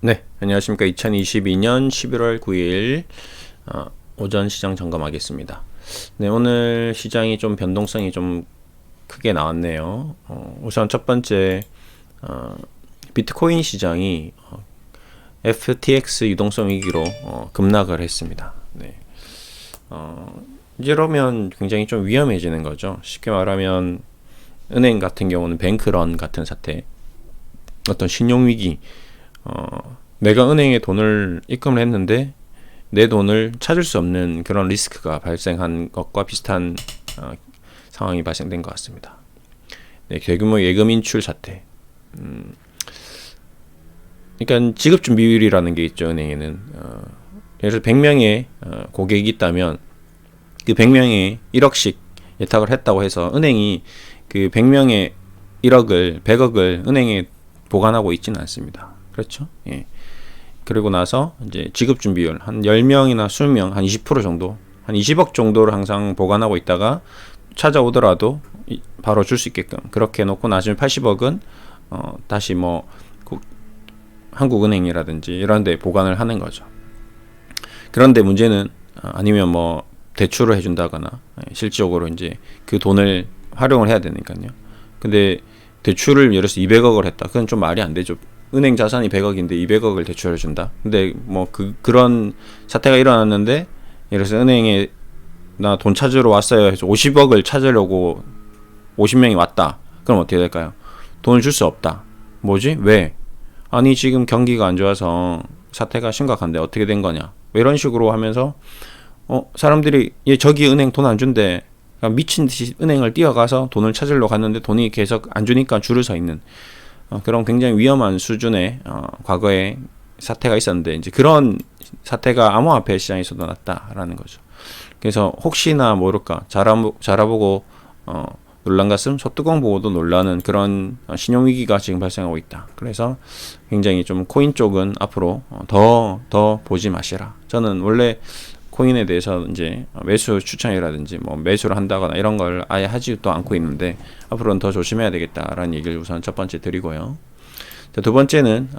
네, 안녕하십니까. 2022년 11월 9일 오전 시장 점검하겠습니다. 네, 오늘 시장이 좀 변동성이 좀 크게 나왔네요. 우선 첫 번째 비트코인 시장이 FTX 유동성 위기로 급락을 했습니다. 네. 이러면 굉장히 좀 위험해지는 거죠. 쉽게 말하면 은행 같은 경우는 뱅크런 같은 사태, 어떤 신용위기, 내가 은행에 돈을 입금을 했는데 내 돈을 찾을 수 없는 그런 리스크가 발생한 것과 비슷한 상황이 발생된 것 같습니다. 네, 대규모 예금 인출 사태. 그러니까 지급 준비율이라는 게 있죠, 은행에는. 예를 들어 100명의 고객이 있다면 그 100명에 1억씩 예탁을 했다고 해서 은행이 그 100명의 100억을 은행에 보관하고 있지는 않습니다. 그렇죠? 예. 그리고 나서 이제 지급 준비율 한 10명이나 20명, 한 20% 정도, 한 20억 정도를 항상 보관하고 있다가 찾아오더라도 바로 줄 수 있게끔 그렇게 놓고 나중에 80억은 다시 뭐 한국은행이라든지 이런 데 보관을 하는 거죠. 그런데 문제는 아니면 뭐 대출을 해준다거나 실질적으로 이제 그 돈을 활용을 해야 되니까요. 근데 대출을 예를 들어서 200억을 했다. 그건 좀 말이 안 되죠. 은행 자산이 100억인데 200억을 대출해 준다. 근데 뭐 그런 사태가 일어났는데 예를 들어서 은행에 나 돈 찾으러 왔어요 해서 50억을 찾으려고 50명이 왔다. 그럼 어떻게 될까요? 돈을 줄 수 없다. 뭐지? 왜? 아니 지금 경기가 안 좋아서 사태가 심각한데 어떻게 된 거냐? 이런 식으로 하면서 사람들이 저기 은행 돈 안 준대. 미친 듯이 은행을 뛰어가서 돈을 찾으러 갔는데 돈이 계속 안 주니까 줄을 서 있는 그런 굉장히 위험한 수준의 과거에 사태가 있었는데 이제 그런 사태가 암호화폐 시장에서도 났다라는 거죠. 그래서 혹시나 모를까 자라보고 놀란 가슴 소뚜껑 보고도 놀라는 그런 신용위기가 지금 발생하고 있다. 그래서 굉장히 좀 코인 쪽은 앞으로 더 보지 마시라. 저는 원래 코인에 대해서 이제 매수 추천이라든지 뭐 매수를 한다거나 이런 걸 아예 하지도 않고 있는데 앞으로는 더 조심해야 되겠다라는 얘기를 우선 첫 번째 드리고요. 두 번째는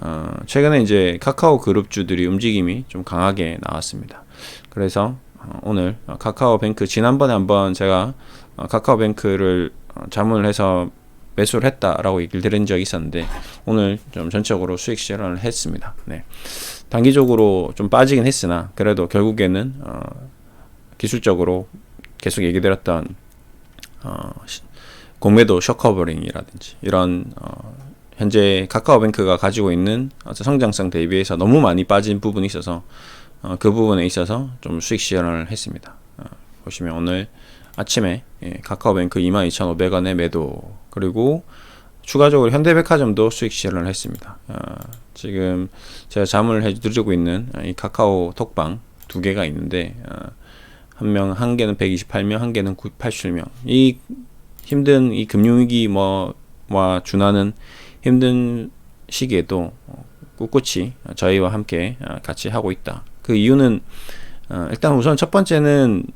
최근에 이제 카카오 그룹주들이 움직임이 좀 강하게 나왔습니다. 그래서 오늘 카카오뱅크 지난번에 한번 제가 카카오뱅크를 자문을 해서 매수를 했다라고 얘기를 드린 적이 있었는데 오늘 좀 전적으로 수익 실현을 했습니다. 네. 단기적으로 좀 빠지긴 했으나 그래도 결국에는 기술적으로 계속 얘기 드렸던 공매도 숏커버링이라든지 이런 현재 카카오뱅크가 가지고 있는 성장성 대비해서 너무 많이 빠진 부분이 있어서 그 부분에 있어서 좀 수익 실현을 했습니다. 보시면 오늘 아침에 카카오뱅크 22,500원에 매도, 그리고 추가적으로 현대백화점도 수익 실현을 했습니다. 지금 제가 자문을 해드리고 있는 이 카카오 톡방 두 개가 있는데 한 개는 128명, 한 개는 87명. 이 힘든 이 금융위기와 준하는 힘든 시기에도 꿋꿋이 저희와 함께 같이 하고 있다. 그 이유는 일단 우선 첫 번째는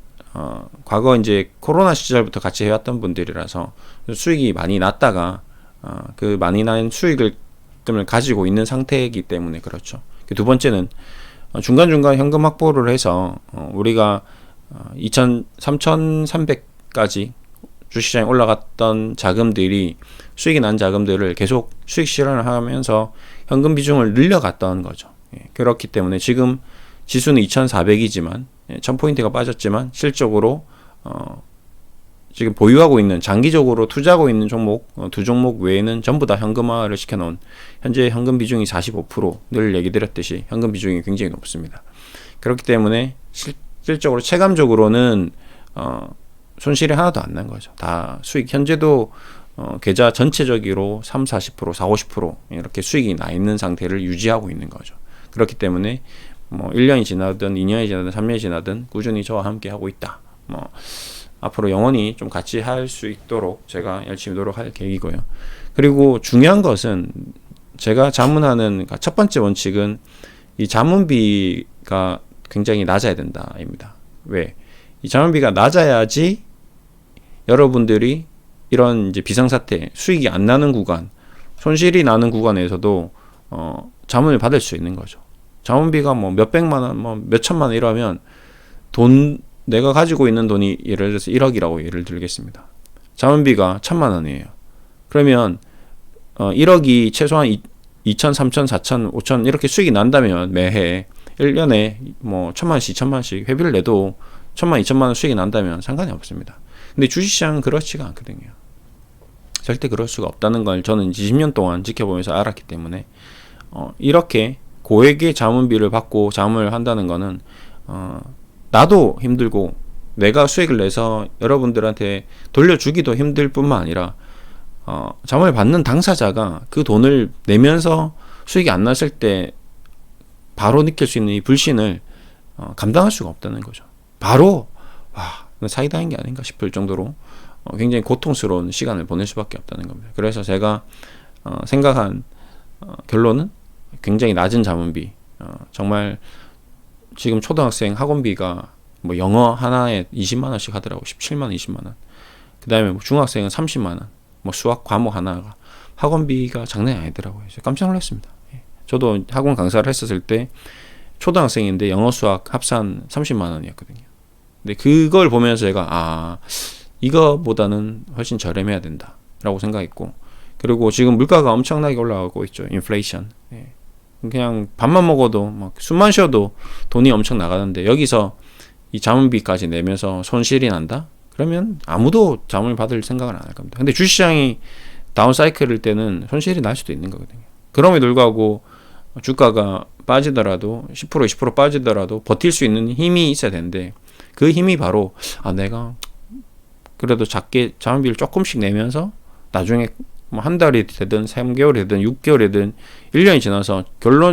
과거 이제 코로나 시절부터 같이 해왔던 분들이라서 수익이 많이 났다가 그 많이 난 수익을 가지고 있는 상태이기 때문에 그렇죠. 두 번째는 중간중간 현금 확보를 해서 우리가 3,300까지 주식시장에 올라갔던 자금들이 수익이 난 자금들을 계속 수익 실현을 하면서 현금 비중을 늘려갔던 거죠. 그렇기 때문에 지금 지수는 2,400이지만 1,000포인트가 빠졌지만 실적으로 지금 보유하고 있는 장기적으로 투자하고 있는 종목 두 종목 외에는 전부 다 현금화를 시켜놓은 현재 현금 비중이 45%, 늘 얘기 드렸듯이 현금 비중이 굉장히 높습니다. 그렇기 때문에 실질적으로 체감적으로는 손실이 하나도 안 난 거죠. 다 수익 현재도 계좌 전체적으로 30-40%, 40-50% 이렇게 수익이 나 있는 상태를 유지하고 있는 거죠. 그렇기 때문에 뭐 1년이 지나든 2년이 지나든 3년이 지나든 꾸준히 저와 함께 하고 있다. 뭐 앞으로 영원히 좀 같이 할 수 있도록 제가 열심히 노력할 계획이고요. 그리고 중요한 것은 제가 자문하는 첫 번째 원칙은 이 자문비가 굉장히 낮아야 된다입니다. 왜? 이 자문비가 낮아야지 여러분들이 이런 이제 비상사태, 수익이 안 나는 구간, 손실이 나는 구간에서도 자문을 받을 수 있는 거죠. 자문비가 뭐 몇백만 원, 뭐 몇천만 원 이러면 내가 가지고 있는 돈이 예를 들어서 1억이라고 예를 들겠습니다. 자문비가 1,000만 원이에요. 그러면 1억이 최소한 2천, 3천, 4천, 5천 이렇게 수익이 난다면 매해 1년에 뭐 1,000만 원씩, 2,000만 원씩 회비를 내도 1,000만, 2,000만 원 수익이 난다면 상관이 없습니다. 근데 주식시장은 그렇지가 않거든요. 절대 그럴 수가 없다는 걸 저는 20년 동안 지켜보면서 알았기 때문에 이렇게 고액의 자문비를 받고 자문을 한다는 거는 나도 힘들고 내가 수익을 내서 여러분들한테 돌려주기도 힘들 뿐만 아니라 자문을 받는 당사자가 그 돈을 내면서 수익이 안 났을 때 바로 느낄 수 있는 이 불신을 감당할 수가 없다는 거죠. 바로 사기당한 게 아닌가 싶을 정도로 굉장히 고통스러운 시간을 보낼 수밖에 없다는 겁니다. 그래서 제가 생각한 결론은 굉장히 낮은 자문비, 정말 지금 초등학생 학원비가 뭐 영어 하나에 20만 원씩 하더라고. 17만 원, 20만 원. 그 다음에 뭐 중학생은 30만 원, 뭐 수학 과목 하나가 학원비가 장난이 아니더라고요. 깜짝 놀랐습니다. 저도 학원 강사를 했었을 때 초등학생인데 영어 수학 합산 30만 원이었거든요. 근데 그걸 보면서 제가 이거보다는 훨씬 저렴해야 된다 라고 생각했고, 그리고 지금 물가가 엄청나게 올라가고 있죠. 인플레이션. 그냥 밥만 먹어도 막 숨만 쉬어도 돈이 엄청 나가는데 여기서 이 자문비까지 내면서 손실이 난다? 그러면 아무도 자문을 받을 생각을 안 할 겁니다. 근데 주식시장이 다운사이클일 때는 손실이 날 수도 있는 거거든요. 그럼에도 불구하고 주가가 빠지더라도 10% 20% 빠지더라도 버틸 수 있는 힘이 있어야 되는데, 그 힘이 바로 내가 그래도 작게 자문비를 조금씩 내면서 나중에 뭐 한 달이 되든 3개월이 되든 6개월이든 1년이 지나서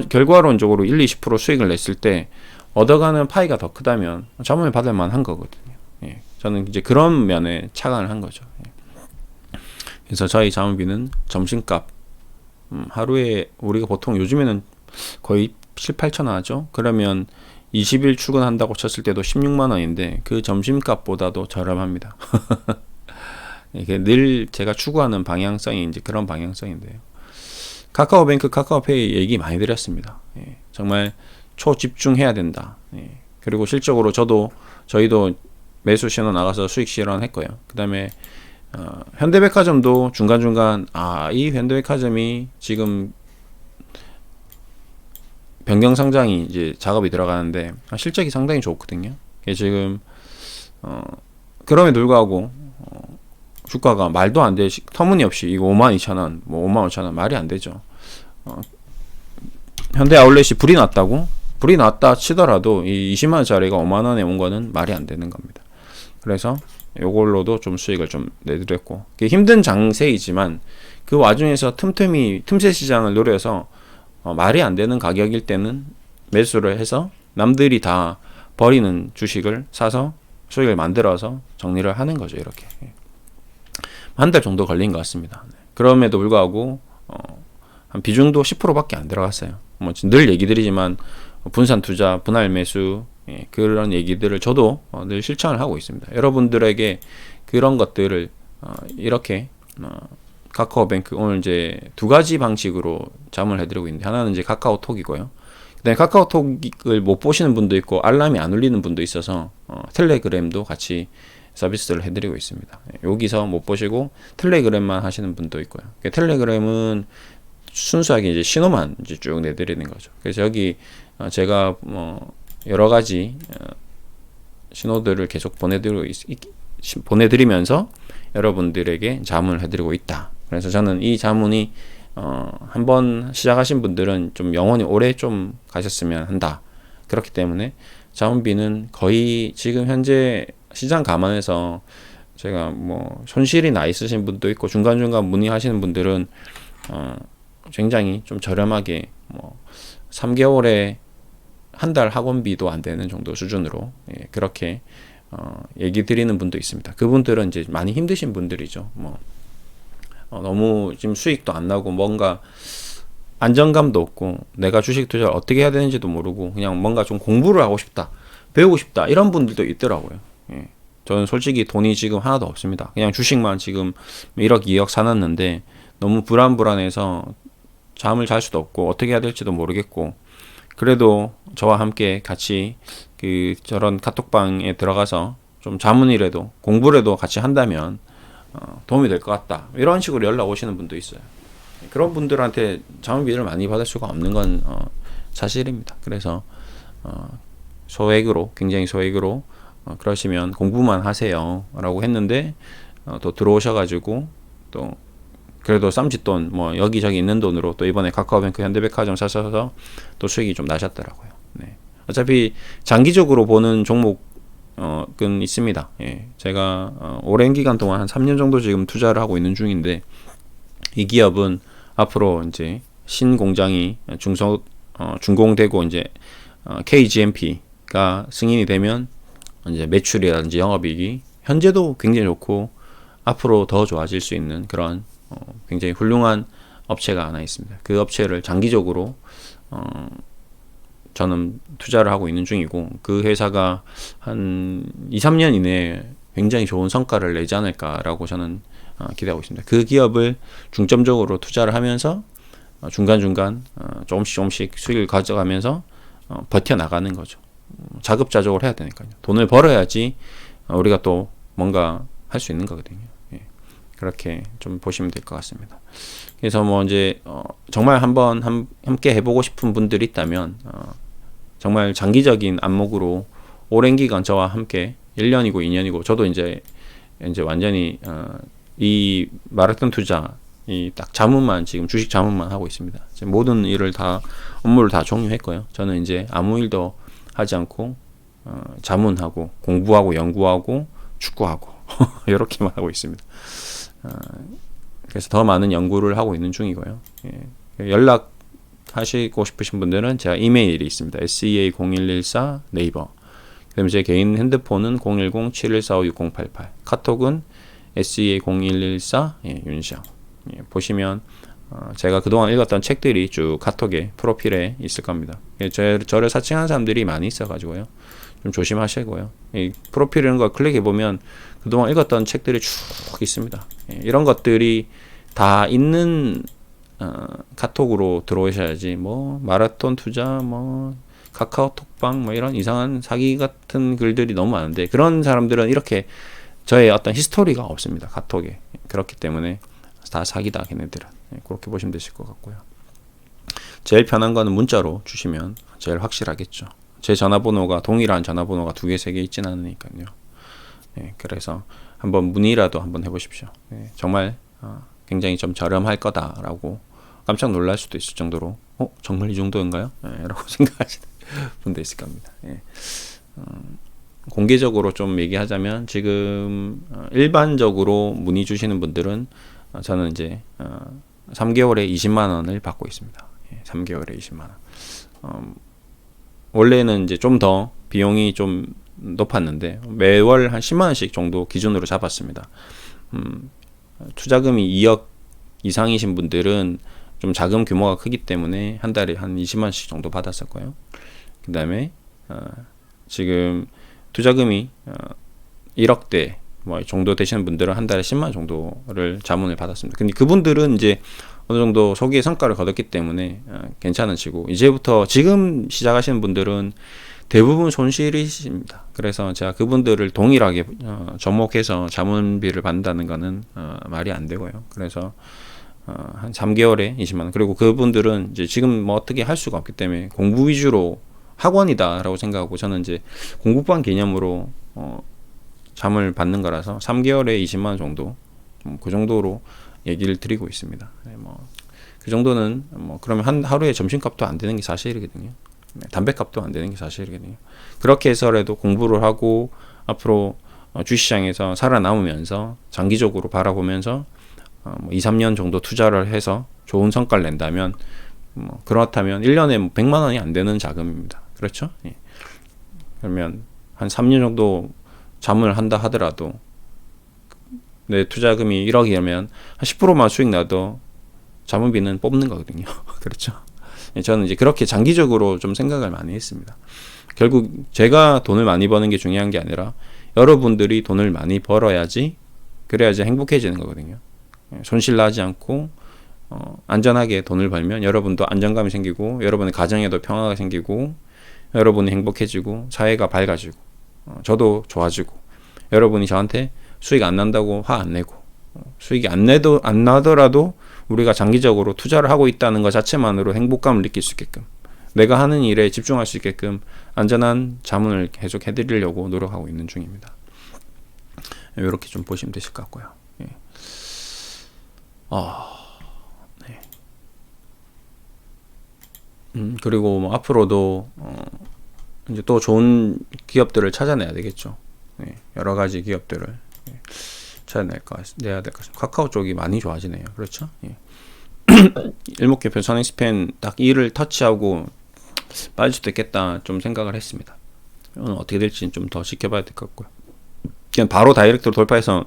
결과론적으로 1, 20% 수익을 냈을 때 얻어가는 파이가 더 크다면 자문을 받을 만한 거거든요. 저는 이제 그런 면에 착안을 한 거죠. 그래서 저희 자문비는 점심값, 하루에 우리가 보통 요즘에는 거의 7, 8천 원 하죠. 그러면 20일 출근한다고 쳤을 때도 16만 원인데 그 점심값보다도 저렴합니다. 이게 늘 제가 추구하는 방향성이 이제 그런 방향성인데요. 카카오뱅크, 카카오페이 얘기 많이 드렸습니다. 정말 초집중해야 된다. 그리고 실적으로 저희도 매수 신호 나가서 수익 실현했고요. 그 다음에 현대백화점도 중간중간 이 현대백화점이 지금 변경 상장이 이제 작업이 들어가는데 실적이 상당히 좋거든요. 지금 그럼에도 불구하고 주가가 말도 안 되지, 터무니없이 이거 52,000원, 뭐 55,000원 말이 안 되죠. 현대 아울렛이 불이 났다 치더라도 이 20만 원짜리가 5만 원에 온 거는 말이 안 되는 겁니다. 그래서 요걸로도 좀 수익을 좀 내드렸고, 힘든 장세이지만 그 와중에서 틈새 시장을 노려서 말이 안 되는 가격일 때는 매수를 해서 남들이 다 버리는 주식을 사서 수익을 만들어서 정리를 하는 거죠. 이렇게 한 달 정도 걸린 것 같습니다. 그럼에도 불구하고 한 비중도 10%밖에 안 들어갔어요. 뭐 늘 얘기 드리지만 분산 투자, 분할 매수, 그런 얘기들을 저도 늘 실천을 하고 있습니다. 여러분들에게 그런 것들을 이렇게 카카오뱅크 오늘 이제 두 가지 방식으로 자문을 해드리고 있는데, 하나는 이제 카카오톡이고요. 그다음에 카카오톡을 못 보시는 분도 있고 알람이 안 울리는 분도 있어서 텔레그램도 같이 서비스를 해드리고 있습니다. 여기서 못 보시고 텔레그램만 하시는 분도 있고요. 텔레그램은 순수하게 이제 신호만 이제 쭉 내드리는 거죠. 그래서 여기 제가 뭐 여러 가지 신호들을 계속 보내드리면서 여러분들에게 자문을 해드리고 있다. 그래서 저는 이 자문이 한번 시작하신 분들은 좀 영원히 오래 좀 가셨으면 한다. 그렇기 때문에 자문비는 거의 지금 현재 시장 감안해서 제가 뭐 손실이 나 있으신 분도 있고 중간중간 문의하시는 분들은 굉장히 좀 저렴하게 뭐 3개월에 한 달 학원비도 안 되는 정도 수준으로 그렇게 얘기 드리는 분도 있습니다. 그분들은 이제 많이 힘드신 분들이죠. 뭐 너무 지금 수익도 안 나고 뭔가 안정감도 없고 내가 주식 투자를 어떻게 해야 되는지도 모르고 그냥 뭔가 좀 공부를 하고 싶다, 배우고 싶다, 이런 분들도 있더라고요. 저는 솔직히 돈이 지금 하나도 없습니다. 그냥 주식만 지금 1억 2억 사놨는데 너무 불안해서 잠을 잘 수도 없고 어떻게 해야 될지도 모르겠고, 그래도 저와 함께 같이 저런 카톡방에 들어가서 좀 자문이라도 공부라도 같이 한다면 도움이 될 것 같다, 이런 식으로 연락 오시는 분도 있어요. 그런 분들한테 자문비를 많이 받을 수가 없는 건 사실입니다. 그래서 소액으로, 굉장히 소액으로 그러시면 공부만 하세요 라고 했는데 또 들어오셔가지고 또 그래도 쌈짓돈 뭐 여기저기 있는 돈으로 또 이번에 카카오뱅크 현대백화점 사셔서 또 수익이 좀 나셨더라고요. 네. 어차피 장기적으로 보는 종목은 있습니다. 예. 제가 오랜 기간 동안 한 3년 정도 지금 투자를 하고 있는 중인데, 이 기업은 앞으로 이제 신공장이 준공되고 이제 KGMP가 승인이 되면 이제 매출이라든지 영업이익이 현재도 굉장히 좋고 앞으로 더 좋아질 수 있는 그런 굉장히 훌륭한 업체가 하나 있습니다. 그 업체를 장기적으로 저는 투자를 하고 있는 중이고, 그 회사가 한 2, 3년 이내에 굉장히 좋은 성과를 내지 않을까라고 저는 기대하고 있습니다. 그 기업을 중점적으로 투자를 하면서 중간중간 조금씩 수익을 가져가면서 버텨나가는 거죠. 자급자족을 해야 되니까요. 돈을 벌어야지 우리가 또 뭔가 할 수 있는 거거든요. 예. 그렇게 좀 보시면 될 것 같습니다. 그래서 뭐 이제 정말 한번 함께 해보고 싶은 분들이 있다면 정말 장기적인 안목으로 오랜 기간 저와 함께 1년이고 2년이고, 저도 이제 완전히 이 마라톤 투자 이 딱 자문만, 지금 주식 자문만 하고 있습니다. 모든 일을 다, 업무를 다 종료했고요. 저는 이제 아무 일도 하지 않고 자문하고 공부하고 연구하고 축구하고 이렇게만 하고 있습니다. 그래서 더 많은 연구를 하고 있는 중이고요. 예. 연락하시고 싶으신 분들은 제가 이메일이 있습니다. sea0114 네이버. 그다음에 제 개인 핸드폰은 010-7145-6088. 카톡은 sea0114 윤시영. 예, 보시면 제가 그동안 읽었던 책들이 쭉 카톡에 프로필에 있을 겁니다. 예, 저를 사칭하는 사람들이 많이 있어가지고요. 좀 조심하시고요. 이 프로필 이런 거 클릭해보면 그동안 읽었던 책들이 쭉 있습니다. 예, 이런 것들이 다 있는 카톡으로 들어오셔야지, 뭐 마라톤 투자, 뭐 카카오톡방, 뭐 이런 이상한 사기 같은 글들이 너무 많은데, 그런 사람들은 이렇게 저의 어떤 히스토리가 없습니다, 카톡에. 그렇기 때문에 다 사기다, 걔네들은. 그렇게 보시면 되실 것 같고요. 제일 편한 거는 문자로 주시면 제일 확실하겠죠. 제 전화번호가, 동일한 전화번호가 2개, 3개 있지는 않으니까요. 네, 그래서 한번 문의라도 한번 해보십시오. 네, 정말 굉장히 좀 저렴할 거다라고 깜짝 놀랄 수도 있을 정도로 정말 이 정도인가요? 네, 라고 생각하시는 분도 있을 겁니다. 네. 공개적으로 좀 얘기하자면 지금 일반적으로 문의 주시는 분들은 저는 이제 3개월에 20만 원을 받고 있습니다. 예, 3개월에 20만 원. 원래는 이제 좀 더 비용이 좀 높았는데 매월 한 10만 원씩 정도 기준으로 잡았습니다. 투자금이 2억 이상이신 분들은 좀 자금 규모가 크기 때문에 한 달에 한 20만 원씩 정도 받았었고요. 그 다음에 지금 투자금이 1억대 뭐 정도 되시는 분들은 한 달에 10만 원 정도를 자문을 받았습니다. 근데 그분들은 이제 어느 정도 소기의 성과를 거뒀기 때문에 괜찮으시고, 이제부터 지금 시작하시는 분들은 대부분 손실이십니다. 그래서 제가 그분들을 동일하게 접목해서 자문비를 받는다는 거는 말이 안 되고요. 그래서 한 3개월에 20만 원. 그리고 그분들은 이제 지금 뭐 어떻게 할 수가 없기 때문에 공부 위주로 학원이다라고 생각하고, 저는 이제 공부반 개념으로 잠을 받는 거라서 3개월에 20만 원 정도, 그 정도로 얘기를 드리고 있습니다. 네, 그 정도는 그러면 하루에 점심값도 안 되는 게 사실이거든요. 네, 담배값도 안 되는 게 사실이거든요. 그렇게 해서라도 공부를 하고 앞으로 주식시장에서 살아남으면서 장기적으로 바라보면서 2, 3년 정도 투자를 해서 좋은 성과를 낸다면, 그렇다면 1년에 100만 원이 안 되는 자금입니다. 그렇죠? 예. 그러면 한 3년 정도 잠을 한다 하더라도 내 투자금이 1억이면 한 10%만 수익 나도 자문비는 뽑는 거거든요. 그렇죠? 저는 이제 그렇게 장기적으로 좀 생각을 많이 했습니다. 결국 제가 돈을 많이 버는 게 중요한 게 아니라 여러분들이 돈을 많이 벌어야지, 그래야지 행복해지는 거거든요. 손실 나지 않고 안전하게 돈을 벌면 여러분도 안정감이 생기고 여러분의 가정에도 평화가 생기고 여러분이 행복해지고 사회가 밝아지고 저도 좋아지고 여러분이 저한테 수익 안 난다고 화 안 내고 수익이 안 나더라도 우리가 장기적으로 투자를 하고 있다는 것 자체만으로 행복감을 느낄 수 있게끔 내가 하는 일에 집중할 수 있게끔 안전한 자문을 계속 해드리려고 노력하고 있는 중입니다. 이렇게 좀 보시면 되실 것 같고요. 예. 네. 그리고 뭐 앞으로도 이제 또 좋은 기업들을 찾아내야 되겠죠. 예. 여러 가지 기업들을 찾아내야 될 것 같습니다. 카카오 쪽이 많이 좋아지네요. 그렇죠? 예. 일목표표 선행스팬 딱 2를 터치하고 빠질 수도 있겠다 좀 생각을 했습니다. 오늘 어떻게 될지는 좀 더 지켜봐야 될 것 같고요. 그냥 바로 다이렉트로 돌파해서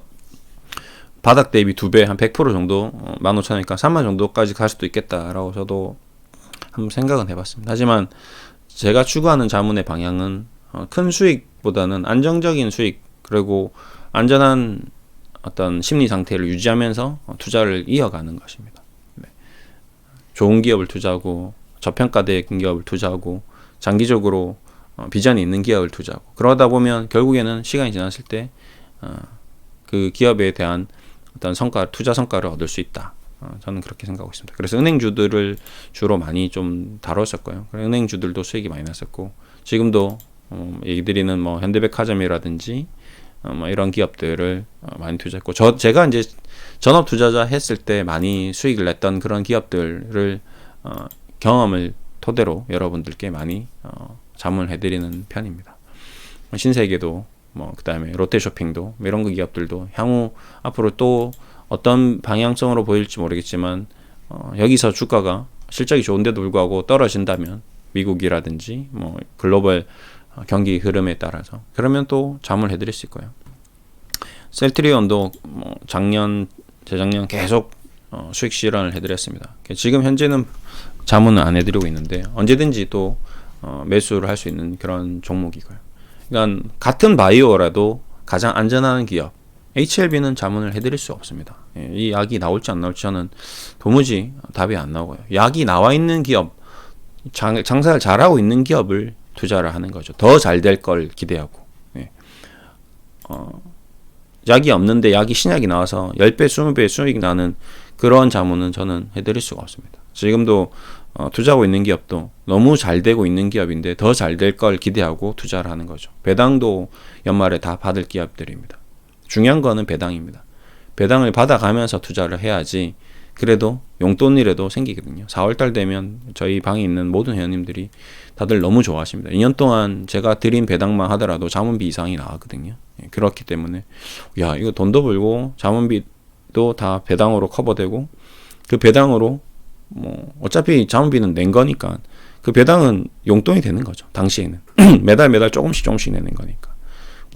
바닥 대비 2배 한 100% 정도 15,000원이니까 3만 정도까지 갈 수도 있겠다라고 저도 한번 생각은 해봤습니다. 하지만 제가 추구하는 자문의 방향은 큰 수익보다는 안정적인 수익 그리고 안전한 어떤 심리 상태를 유지하면서 투자를 이어가는 것입니다. 네. 좋은 기업을 투자하고 저평가된 기업을 투자하고 장기적으로 비전이 있는 기업을 투자하고 그러다 보면 결국에는 시간이 지났을 때 그 기업에 대한 어떤 투자 성과를 얻을 수 있다. 저는 그렇게 생각하고 있습니다. 그래서 은행주들을 주로 많이 좀 다뤘었고요. 은행주들도 수익이 많이 났었고 지금도 얘기 드리는 뭐 현대백화점이라든지 뭐 이런 기업들을 많이 투자했고 제가 이제 전업 투자자 했을 때 많이 수익을 냈던 그런 기업들을 경험을 토대로 여러분들께 많이 자문을 해드리는 편입니다. 신세계도 뭐 그다음에 롯데쇼핑도 이런 기업들도 향후 앞으로 또 어떤 방향성으로 보일지 모르겠지만 여기서 주가가 실적이 좋은데도 불구하고 떨어진다면 미국이라든지 뭐 글로벌 경기 흐름에 따라서 그러면 또 자문을 해드릴 수 있고요. 셀트리온도 뭐 재작년 계속 수익 실현을 해드렸습니다. 지금 현재는 자문은 안 해드리고 있는데 언제든지 또 매수를 할 수 있는 그런 종목이고요. 그러니까 같은 바이오라도 가장 안전한 기업 HLB는 자문을 해드릴 수 없습니다. 이 약이 나올지 안 나올지 저는 도무지 답이 안 나오고요. 약이 나와 있는 기업, 장사를 잘하고 있는 기업을 투자를 하는 거죠. 더 잘 될 걸 기대하고. 약이 없는데 신약이 나와서 10배, 20배 수익이 나는 그런 자문은 저는 해드릴 수가 없습니다. 지금도 투자하고 있는 기업도 너무 잘 되고 있는 기업인데 더 잘 될 걸 기대하고 투자를 하는 거죠. 배당도 연말에 다 받을 기업들입니다. 중요한 거는 배당입니다. 배당을 받아가면서 투자를 해야지 그래도 용돈이라도 생기거든요. 4월달 되면 저희 방에 있는 모든 회원님들이 다들 너무 좋아하십니다. 2년 동안 제가 드린 배당만 하더라도 자문비 이상이 나왔거든요. 그렇기 때문에 야 이거 돈도 벌고 자문비도 다 배당으로 커버되고 그 배당으로 뭐 어차피 자문비는 낸 거니까 그 배당은 용돈이 되는 거죠. 당시에는 매달 조금씩 내는 거니까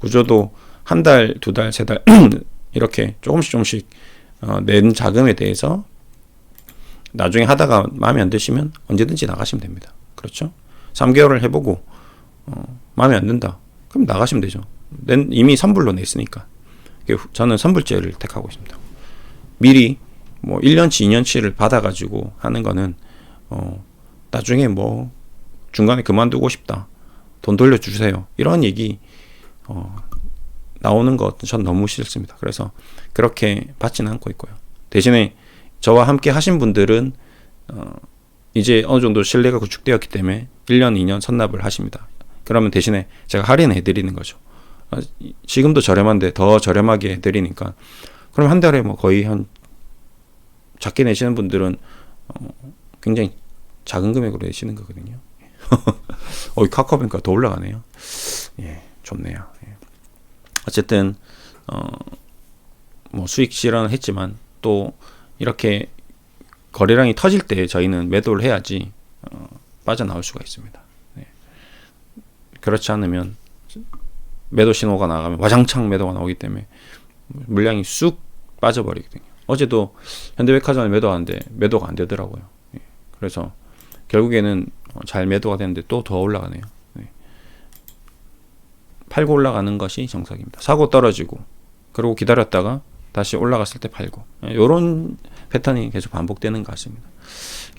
구조도 한 달, 두 달, 세 달 이렇게 조금씩 낸 자금에 대해서 나중에 하다가 마음에 안 드시면 언제든지 나가시면 됩니다. 그렇죠? 3개월을 해보고 마음에 안 든다. 그럼 나가시면 되죠. 이미 선불로 냈으니까. 저는 선불제를 택하고 있습니다. 미리 뭐 1년치, 2년치를 받아가지고 하는 거는 나중에 뭐 중간에 그만두고 싶다. 돈 돌려주세요. 이런 얘기 나오는 것 전 너무 싫습니다. 그래서 그렇게 받지는 않고 있고요. 대신에 저와 함께 하신 분들은 이제 어느 정도 신뢰가 구축되었기 때문에 1년, 2년 선납을 하십니다. 그러면 대신에 제가 할인해 드리는 거죠. 지금도 저렴한데 더 저렴하게 해드리니까 그럼 한 달에 뭐 거의 한 작게 내시는 분들은 굉장히 작은 금액으로 내시는 거거든요. 카카오뱅크가 더 올라가네요. 예, 좋네요. 예. 어쨌든 뭐 수익 실현을 했지만 또 이렇게 거래량이 터질 때 저희는 매도를 해야지 빠져나올 수가 있습니다. 네. 그렇지 않으면 매도 신호가 나가면 와장창 매도가 나오기 때문에 물량이 쑥 빠져버리거든요. 어제도 현대백화점을 매도하는데 매도가 안 되더라고요. 예. 그래서 결국에는 잘 매도가 되는데 또 더 올라가네요. 네. 팔고 올라가는 것이 정석입니다. 사고 떨어지고 그리고 기다렸다가 다시 올라갔을 때 팔고 이런 패턴이 계속 반복되는 것 같습니다.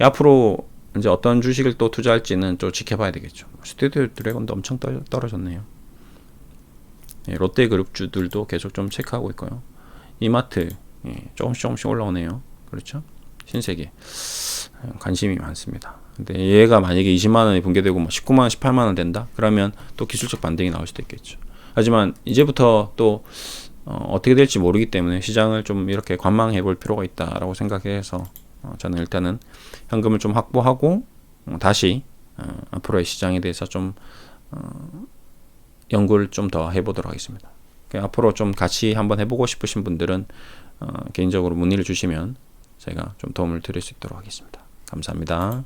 앞으로 이제 어떤 주식을 또 투자할지는 또 지켜봐야 되겠죠. 스튜디오 드래곤도 엄청 떨어졌네요. 예, 롯데그룹주들도 계속 좀 체크하고 있고요. 이마트 조금씩 올라오네요. 그렇죠? 신세계 관심이 많습니다. 근데 얘가 만약에 20만 원이 붕괴되고 뭐 19만 원, 18만 원 된다? 그러면 또 기술적 반등이 나올 수도 있겠죠. 하지만 이제부터 또 어떻게 될지 모르기 때문에 시장을 좀 이렇게 관망해 볼 필요가 있다라고 생각해서 저는 일단은 현금을 좀 확보하고 다시 앞으로의 시장에 대해서 좀 연구를 좀 더 해보도록 하겠습니다. 앞으로 좀 같이 한번 해보고 싶으신 분들은 개인적으로 문의를 주시면 제가 좀 도움을 드릴 수 있도록 하겠습니다. 감사합니다.